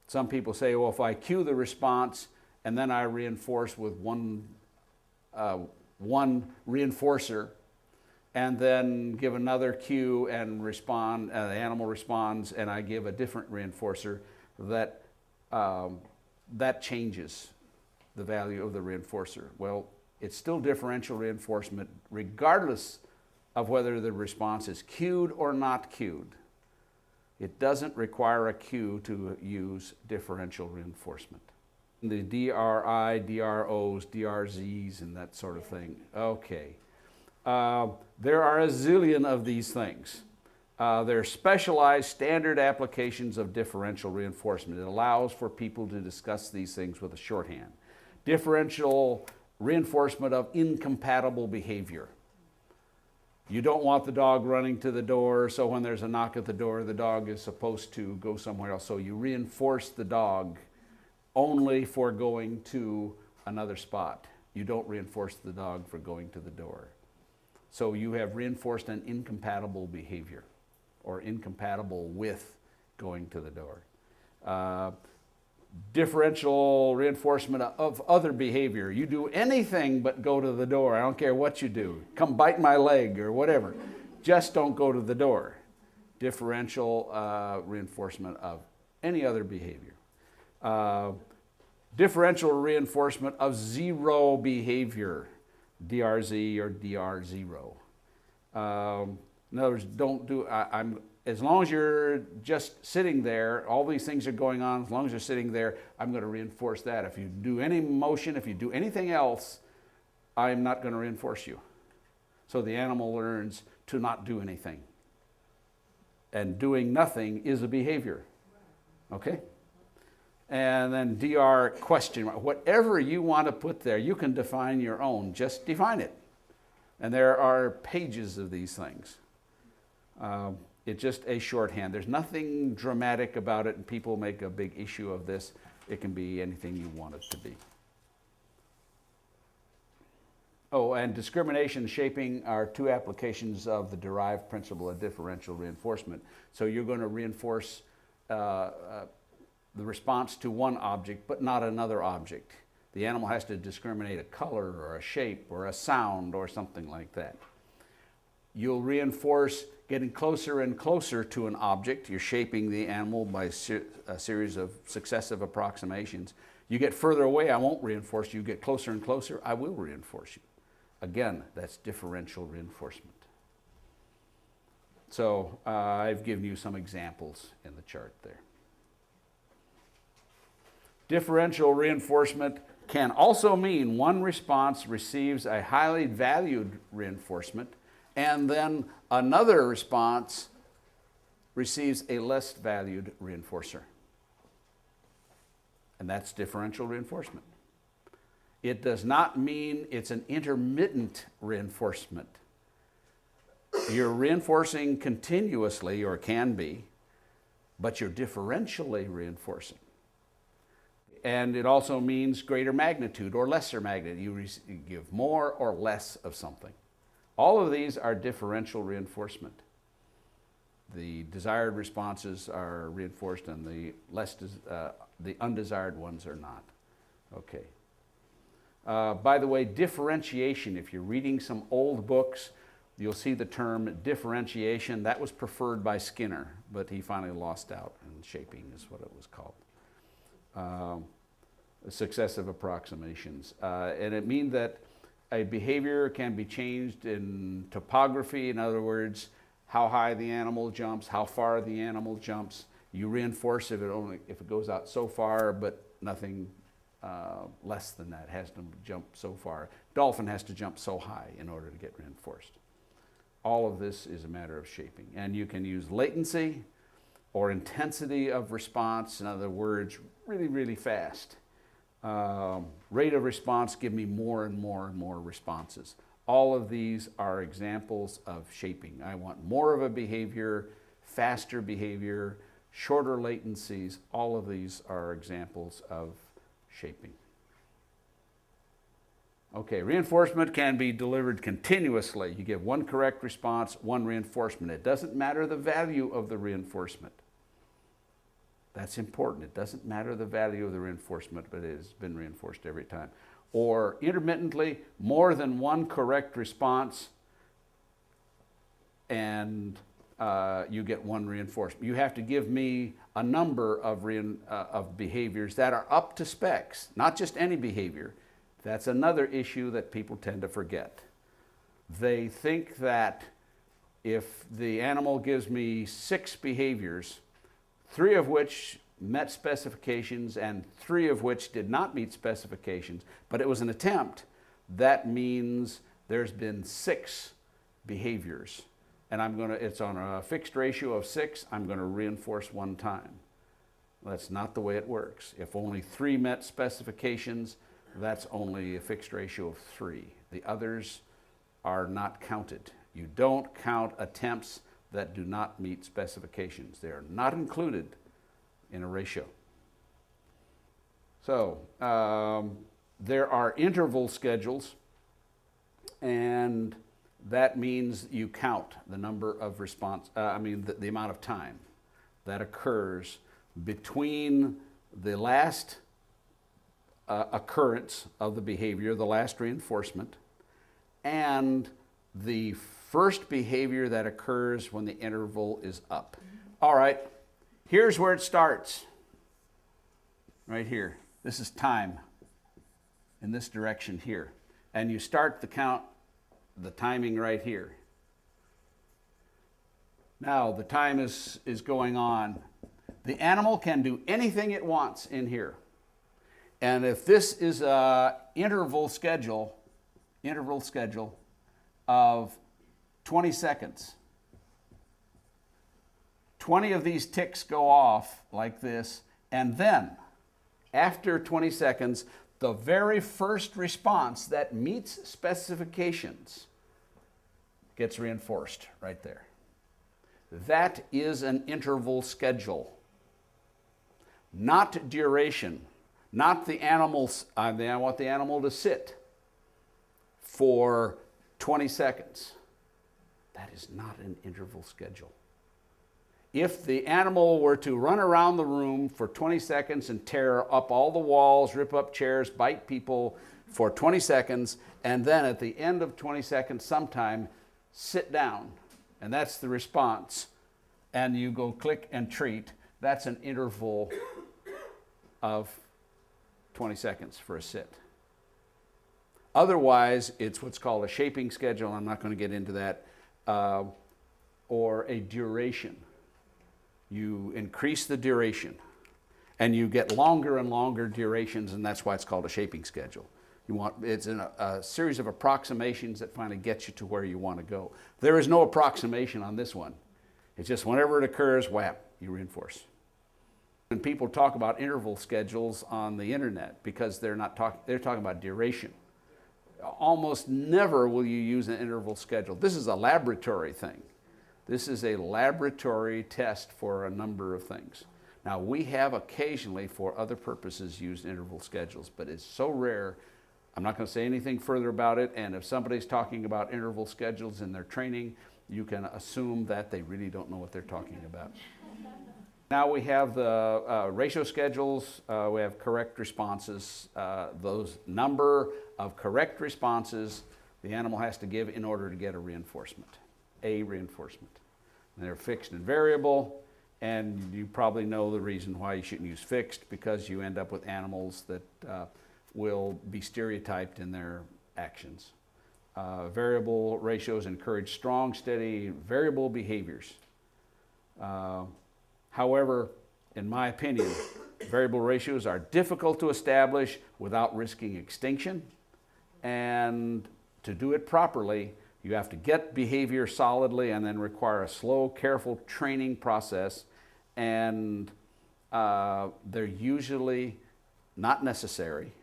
Some people say, well, if I cue the response and then I reinforce with one reinforcer and then give another cue and respond, the animal responds, and I give a different reinforcer, that changes the value of the reinforcer. Well, it's still differential reinforcement regardless of whether the response is cued or not cued. It doesn't require a cue to use differential reinforcement. The DRI, DROs, DRZs, and that sort of thing. Okay. There are a zillion of these things. They're specialized standard applications of differential reinforcement. It allows for people to discuss these things with a shorthand. Differential reinforcement of incompatible behavior. You don't want the dog running to the door, so when there's a knock at the door, the dog is supposed to go somewhere else. So you reinforce the dog only for going to another spot. You don't reinforce the dog for going to the door. So you have reinforced an incompatible behavior, or incompatible with going to the door. Differential reinforcement of other behavior. You do anything but go to the door. I don't care what you do. Come bite my leg or whatever. Just don't go to the door. Differential reinforcement of any other behavior. Differential reinforcement of zero behavior. DRZ or DR0. In other words, don't do, as long as you're just sitting there, all these things are going on, as long as you're sitting there, I'm going to reinforce that. If you do any motion, if you do anything else, I'm not going to reinforce you. So the animal learns to not do anything. And doing nothing is a behavior. Okay? And then DR question mark. Whatever you want to put there, you can define your own. Just define it. And there are pages of these things. It's just a shorthand. There's nothing dramatic about it, and people make a big issue of this. It can be anything you want it to be. Oh, and discrimination and shaping are two applications of the derived principle of differential reinforcement. So you're going to reinforce the response to one object, but not another object. The animal has to discriminate a color or a shape or a sound or something like that. You'll reinforce getting closer and closer to an object. You're shaping the animal by a series of successive approximations. You get further away, I won't reinforce you. You get closer and closer, I will reinforce you. Again, that's differential reinforcement. So I've given you some examples in the chart there. Differential reinforcement can also mean one response receives a highly valued reinforcement, and then another response receives a less valued reinforcer. And that's differential reinforcement. It does not mean it's an intermittent reinforcement. You're reinforcing continuously, or can be, but you're differentially reinforcing. And it also means greater magnitude or lesser magnitude. You give more or less of something. All of these are differential reinforcement. The desired responses are reinforced, and the undesired ones are not. Okay. By the way, differentiation, if you're reading some old books, you'll see the term differentiation. That was preferred by Skinner, but he finally lost out, and shaping is what it was called. Successive approximations. And it means that a behavior can be changed in topography. In other words, how high the animal jumps, how far the animal jumps. You reinforce if it goes out so far, but nothing less than that. It has to jump so far. Dolphin has to jump so high in order to get reinforced. All of this is a matter of shaping. And you can use latency or intensity of response. In other words, really, really fast. Rate of response, give me more and more and more responses. All of these are examples of shaping. I want more of a behavior, faster behavior, shorter latencies. All of these are examples of shaping. Okay, reinforcement can be delivered continuously. You give one correct response, one reinforcement. It doesn't matter the value of the reinforcement. That's important. It doesn't matter the value of the reinforcement, but it has been reinforced every time. Or intermittently, more than one correct response, and you get one reinforcement. You have to give me a number of behaviors that are up to specs, not just any behavior. That's another issue that people tend to forget. They think that if the animal gives me 6 behaviors, 3 of which met specifications and 3 of which did not meet specifications, but it was an attempt, that means there's been 6 behaviors. And it's on a fixed ratio of 6, I'm going to reinforce 1 time. That's not the way it works. If only 3 met specifications, that's only a fixed ratio of 3. The others are not counted. You don't count attempts that do not meet specifications. They are not included in a ratio. So there are interval schedules, and that means you count the number of the amount of time that occurs between the last occurrence of the behavior, the last reinforcement, and the first behavior that occurs when the interval is up. All right, here's where it starts. Right here. This is time in this direction here. And you start the count, the timing right here. Now the time is going on. The animal can do anything it wants in here. And if this is an interval schedule of 20 seconds, 20 of these ticks go off like this, and then after 20 seconds, the very first response that meets specifications gets reinforced right there. That is an interval schedule, not duration. Not the animals, I want the animal to sit for 20 seconds. That is not an interval schedule. If the animal were to run around the room for 20 seconds and tear up all the walls, rip up chairs, bite people for 20 seconds, and then at the end of 20 seconds sometime, sit down, and that's the response, and you go click and treat, that's an interval of 20 seconds for a sit. Otherwise, it's what's called a shaping schedule. I'm not going to get into that. Or a duration. You increase the duration, and you get longer and longer durations, and that's why it's called a shaping schedule. It's a series of approximations that finally get you to where you want to go. There is no approximation on this one. It's just whenever it occurs, whap, you reinforce. When people talk about interval schedules on the internet, because they're talking about duration. Almost never will you use an interval schedule. This is a laboratory thing. This is a laboratory test for a number of things. Now, we have occasionally, for other purposes, used interval schedules, but it's so rare. I'm not going to say anything further about it, and if somebody's talking about interval schedules in their training, you can assume that they really don't know what they're talking about. Now we have the ratio schedules, we have correct responses. Those number of correct responses the animal has to give in order to get a reinforcement. And they're fixed and variable, and you probably know the reason why you shouldn't use fixed, because you end up with animals that will be stereotyped in their actions. Variable ratios encourage strong, steady, variable behaviors. However, in my opinion, variable ratios are difficult to establish without risking extinction. And to do it properly, you have to get behavior solidly and then require a slow, careful training process. And they're usually not necessary.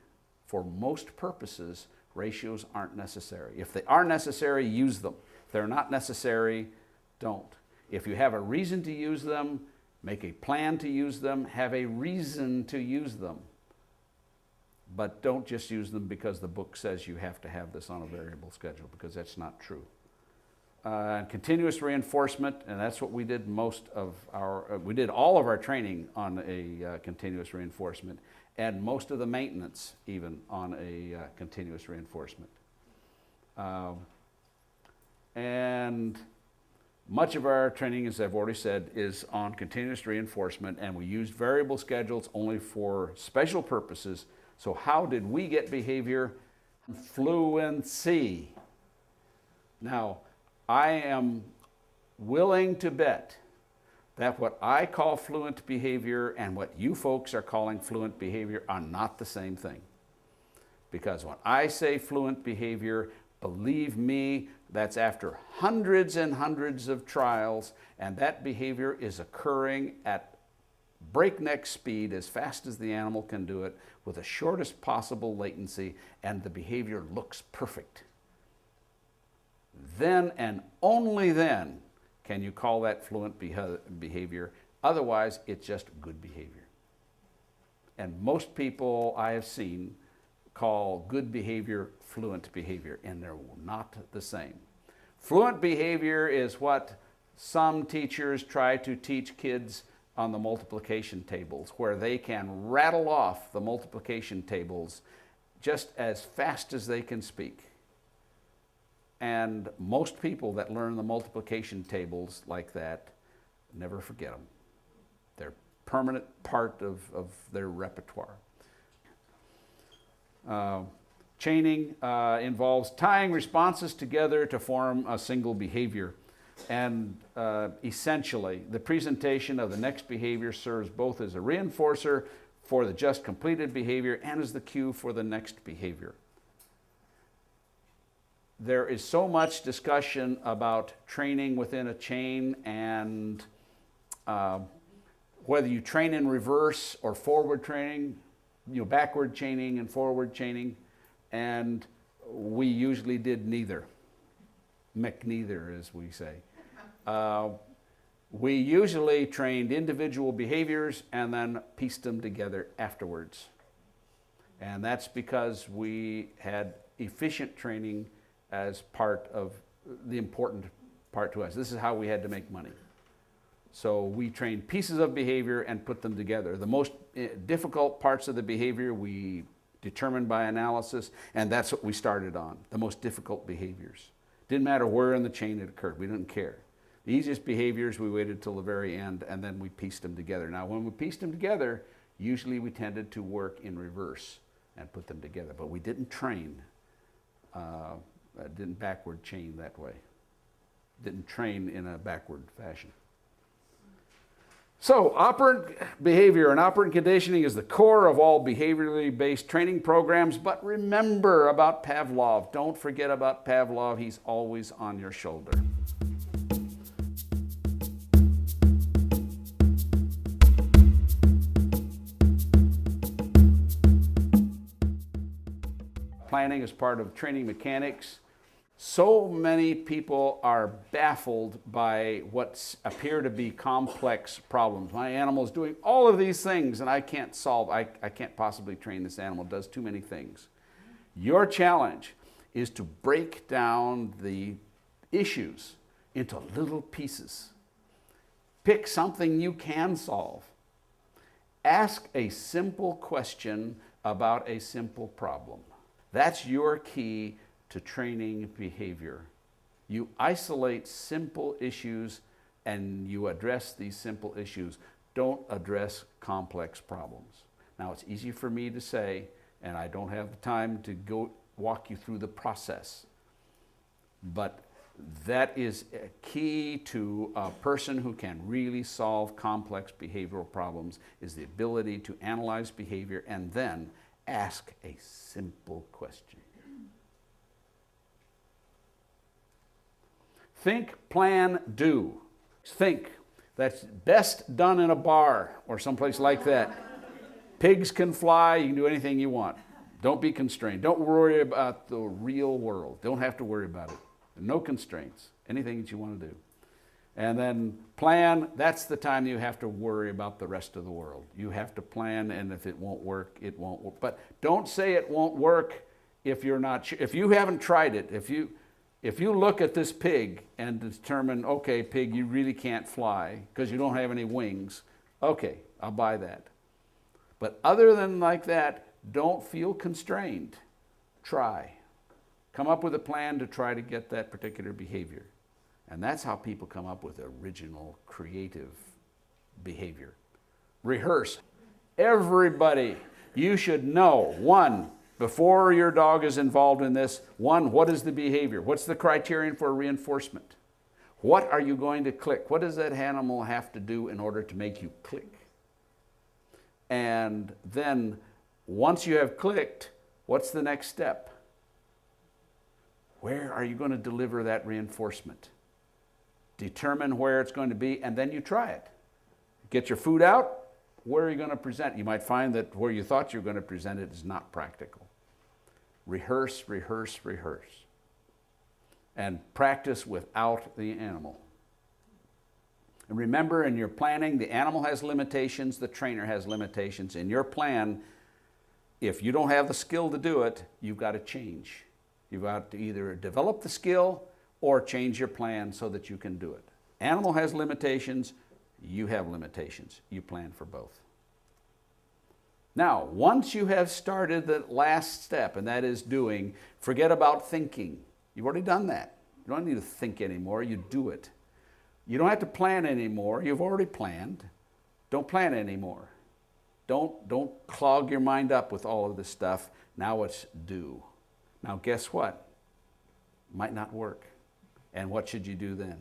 For most purposes, ratios aren't necessary. If they are necessary, use them. If they're not necessary, don't. If you have a reason to use them, make a plan to use them, have a reason to use them. But don't just use them because the book says you have to have this on a variable schedule, because that's not true. Continuous reinforcement, and that's what we did we did all of our training on a continuous reinforcement, and most of the maintenance even on a continuous reinforcement. And much of our training, as I've already said, is on continuous reinforcement, and we use variable schedules only for special purposes. So how did we get behavior? Fluency. Now, I am willing to bet that what I call fluent behavior and what you folks are calling fluent behavior are not the same thing. Because when I say fluent behavior, believe me, that's after hundreds and hundreds of trials, and that behavior is occurring at breakneck speed, as fast as the animal can do it, with the shortest possible latency, and the behavior looks perfect. Then and only then can you call that fluent behavior. Otherwise, it's just good behavior. And most people I have seen call good behavior fluent behavior, and they're not the same. Fluent behavior is what some teachers try to teach kids on the multiplication tables, where they can rattle off the multiplication tables just as fast as they can speak. And most people that learn the multiplication tables like that never forget them. They're permanent part of their repertoire. Chaining involves tying responses together to form a single behavior. And essentially, the presentation of the next behavior serves both as a reinforcer for the just completed behavior and as the cue for the next behavior. There is so much discussion about training within a chain, and whether you train in reverse or forward training, backward chaining and forward chaining, and we usually did neither. Neither, as we say. We usually trained individual behaviors and then pieced them together afterwards. And that's because we had efficient training as part of the important part to us. This is how we had to make money. So we trained pieces of behavior and put them together. The most difficult parts of the behavior we determined by analysis, and that's what we started on, the most difficult behaviors. Didn't matter where in the chain it occurred, we didn't care. The easiest behaviors we waited till the very end, and then we pieced them together. Now when we pieced them together, usually we tended to work in reverse and put them together, but we didn't train, didn't backward chain that way. Didn't train in a backward fashion. So operant behavior and operant conditioning is the core of all behaviorally based training programs, but remember about Pavlov. Don't forget about Pavlov. He's always on your shoulder. Planning is part of training mechanics. So many people are baffled by what appear to be complex problems. My animal is doing all of these things and I can't possibly train this animal. It does too many things. Your challenge is to break down the issues into little pieces. Pick something you can solve. Ask a simple question about a simple problem. That's your key to training behavior. You isolate simple issues and you address these simple issues. Don't address complex problems. Now it's easy for me to say, and I don't have the time to go walk you through the process. But that is key to a person who can really solve complex behavioral problems, is the ability to analyze behavior and then ask a simple question. Think, plan, do. Think. That's best done in a bar or someplace like that. Pigs can fly. You can do anything you want. Don't be constrained. Don't worry about the real world. Don't have to worry about it. No constraints. Anything that you want to do. And then plan. That's the time you have to worry about the rest of the world. You have to plan, and if it won't work, it won't work. But don't say it won't work if you're not sure. If you haven't tried it, if you look at this pig and determine, okay, pig, you really can't fly because you don't have any wings, okay, I'll buy that. But other than like that, don't feel constrained. Try. Come up with a plan to try to get that particular behavior. And that's how people come up with original, creative behavior. Rehearse. Everybody, you should know, one, before your dog is involved in this, one, what is the behavior? What's the criterion for reinforcement? What are you going to click? What does that animal have to do in order to make you click? And then once you have clicked, what's the next step? Where are you going to deliver that reinforcement? Determine where it's going to be, and then you try it. Get your food out. Where are you going to present? You might find that where you thought you were going to present it is not practical. Rehearse, rehearse, rehearse. And practice without the animal. And remember, in your planning, the animal has limitations, the trainer has limitations. In your plan, if you don't have the skill to do it, you've got to change. You've got to either develop the skill or change your plan so that you can do it. Animal has limitations, you have limitations. You plan for both. Now, once you have started the last step, and that is doing, forget about thinking. You've already done that. You don't need to think anymore, you do it. You don't have to plan anymore, you've already planned. Don't plan anymore. Don't clog your mind up with all of this stuff. Now it's do. Now guess what? Might not work. And what should you do then?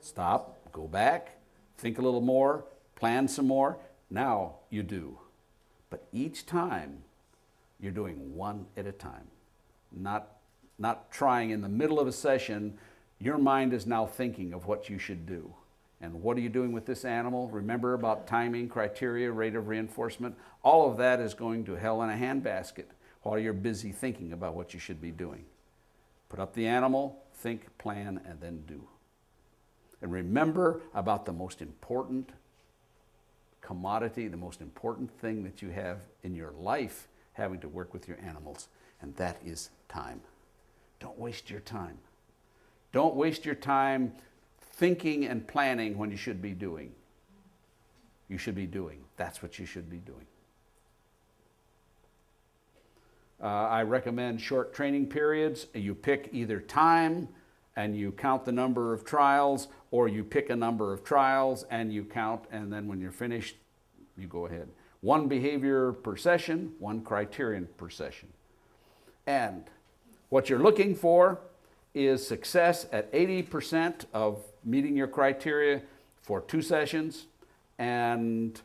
Stop, go back, think a little more, plan some more. Now you do. But each time you're doing one at a time. Not trying in the middle of a session. Your mind is now thinking of what you should do. And what are you doing with this animal? Remember about timing, criteria, rate of reinforcement. All of that is going to hell in a handbasket while you're busy thinking about what you should be doing. Put up the animal, think, plan, and then do. And remember about the most important commodity, the most important thing that you have in your life having to work with your animals, and that is time. Don't waste your time. Don't waste your time thinking and planning when you should be doing. You should be doing. That's what you should be doing. I recommend short training periods. You pick either time and you count the number of trials, or you pick a number of trials and you count, and then when you're finished, you go ahead. One behavior per session, one criterion per session. And what you're looking for is success at 80% of meeting your criteria for 2 sessions, and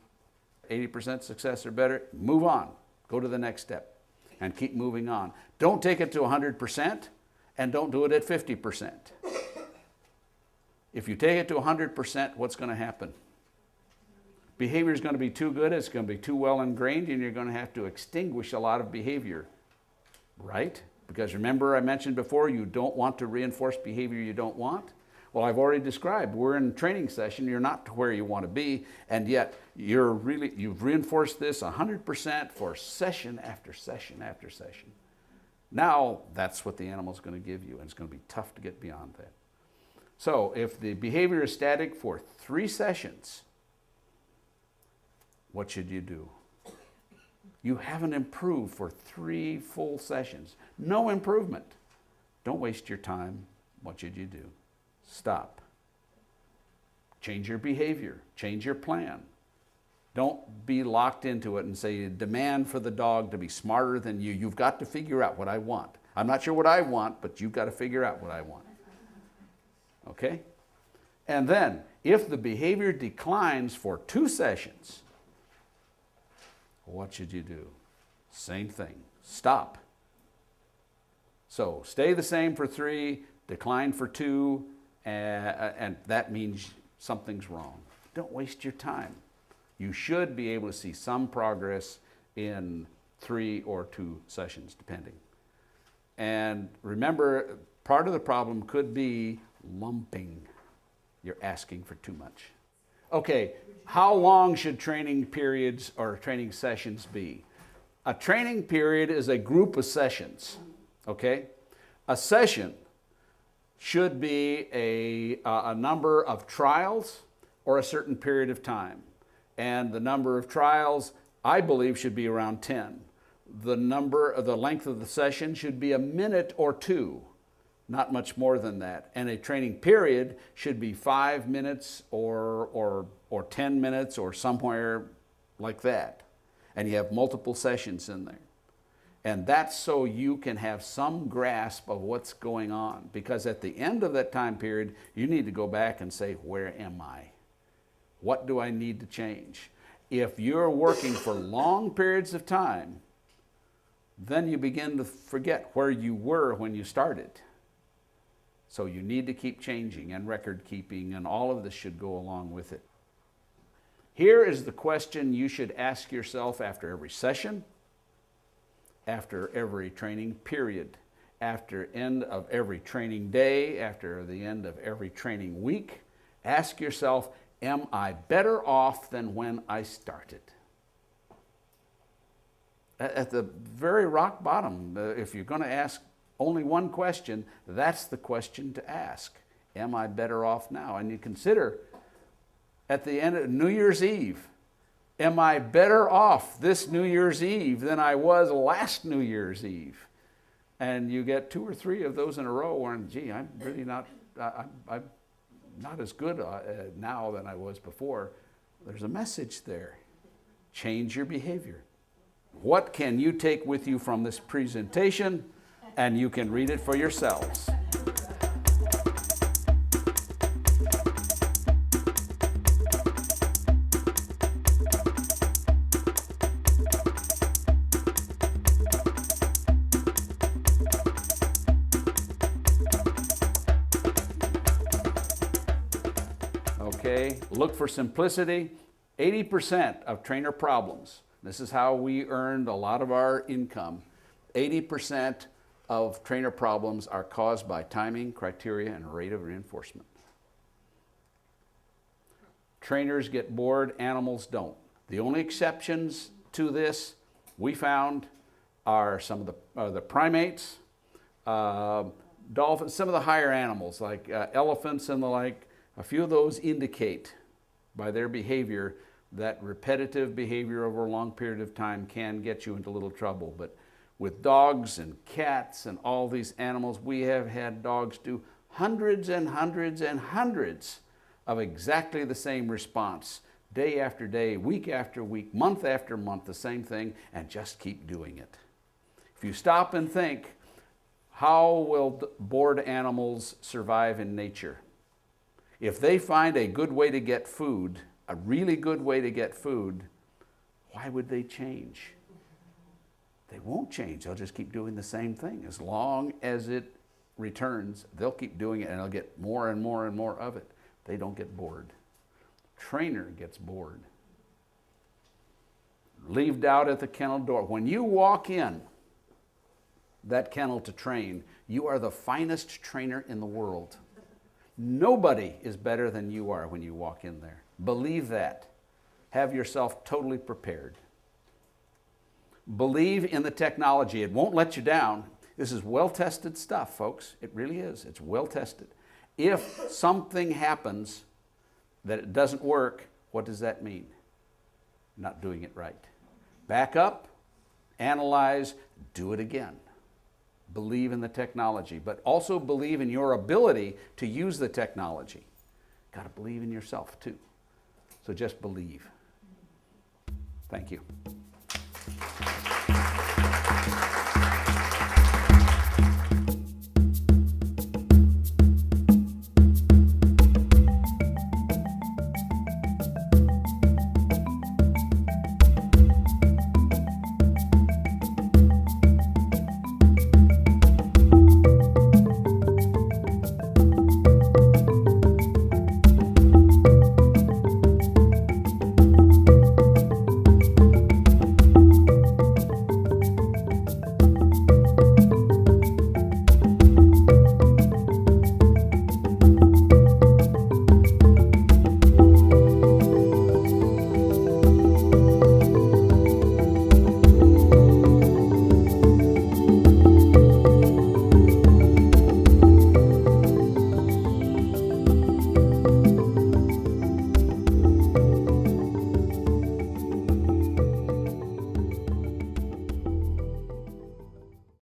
80% success or better, move on. Go to the next step and keep moving on. Don't take it to 100% and don't do it at 50%. If you take it to 100%, what's going to happen? Behavior is going to be too good, it's going to be too well ingrained, and you're going to have to extinguish a lot of behavior, right? Because remember I mentioned before, you don't want to reinforce behavior you don't want. Well, I've already described, we're in a training session, you're not to where you want to be, and yet you've reinforced this 100% for session after session after session. Now, that's what the animal's going to give you, and it's going to be tough to get beyond that. So, if the behavior is static for 3 sessions, what should you do? You haven't improved for 3 full sessions. No improvement. Don't waste your time. What should you do? Stop. Change your behavior. Change your plan. Don't be locked into it and say, demand for the dog to be smarter than you. You've got to figure out what I want. I'm not sure what I want, but you've got to figure out what I want. Okay? And then, if the behavior declines for 2 sessions, what should you do? Same thing. Stop. So, stay the same for 3, decline for 2, and that means something's wrong. Don't waste your time. You should be able to see some progress in 3 or 2 sessions, depending. And remember, part of the problem could be lumping. You're asking for too much. Okay, how long should training periods or training sessions be? A training period is a group of sessions, okay? A session should be a number of trials or a certain period of time. And the number of trials, I believe, should be around 10. The length of the session should be a minute or 2. Not much more than that. And a training period should be 5 minutes or 10 minutes or somewhere like that. And you have multiple sessions in there. And that's so you can have some grasp of what's going on. Because at the end of that time period, you need to go back and say, where am I? What do I need to change? If you're working for long periods of time, then you begin to forget where you were when you started. So you need to keep changing, and record keeping, and all of this should go along with it. Here is the question you should ask yourself after every session, after every training period, after end of every training day, after the end of every training week. Ask yourself, am I better off than when I started? At the very rock bottom, if you're going to ask only one question, that's the question to ask. Am I better off now? And you consider at the end of New Year's Eve, am I better off this New Year's Eve than I was last New Year's Eve? And you get 2 or 3 of those in a row where, gee, I'm really not, I'm not as good now than I was before. There's a message there. Change your behavior. What can you take with you from this presentation? And you can read it for yourselves. Okay, look for simplicity. 80% of trainer problems, this is how we earned a lot of our income, 80% of trainer problems are caused by timing, criteria, and rate of reinforcement. Trainers get bored, animals don't. The only exceptions to this we found are some of the primates, dolphins, some of the higher animals like elephants and the like. A few of those indicate by their behavior that repetitive behavior over a long period of time can get you into a little trouble. But with dogs and cats and all these animals, we have had dogs do hundreds and hundreds and hundreds of exactly the same response, day after day, week after week, month after month, the same thing, and just keep doing it. If you stop and think, how will bored animals survive in nature? If they find a good way to get food, a really good way to get food, why would they change? They won't change. They'll just keep doing the same thing. As long as it returns, they'll keep doing it, and they'll get more and more and more of it. They don't get bored. Trainer gets bored. Leave doubt at the kennel door. When you walk in that kennel to train, you are the finest trainer in the world. Nobody is better than you are when you walk in there. Believe that. Have yourself totally prepared. Believe in the technology. It won't let you down. This is well-tested stuff, folks. It really is. It's well-tested. If something happens that it doesn't work, what does that mean? Not doing it right. Back up, analyze, do it again. Believe in the technology, but also believe in your ability to use the technology. Got to believe in yourself too. So just believe. Thank you.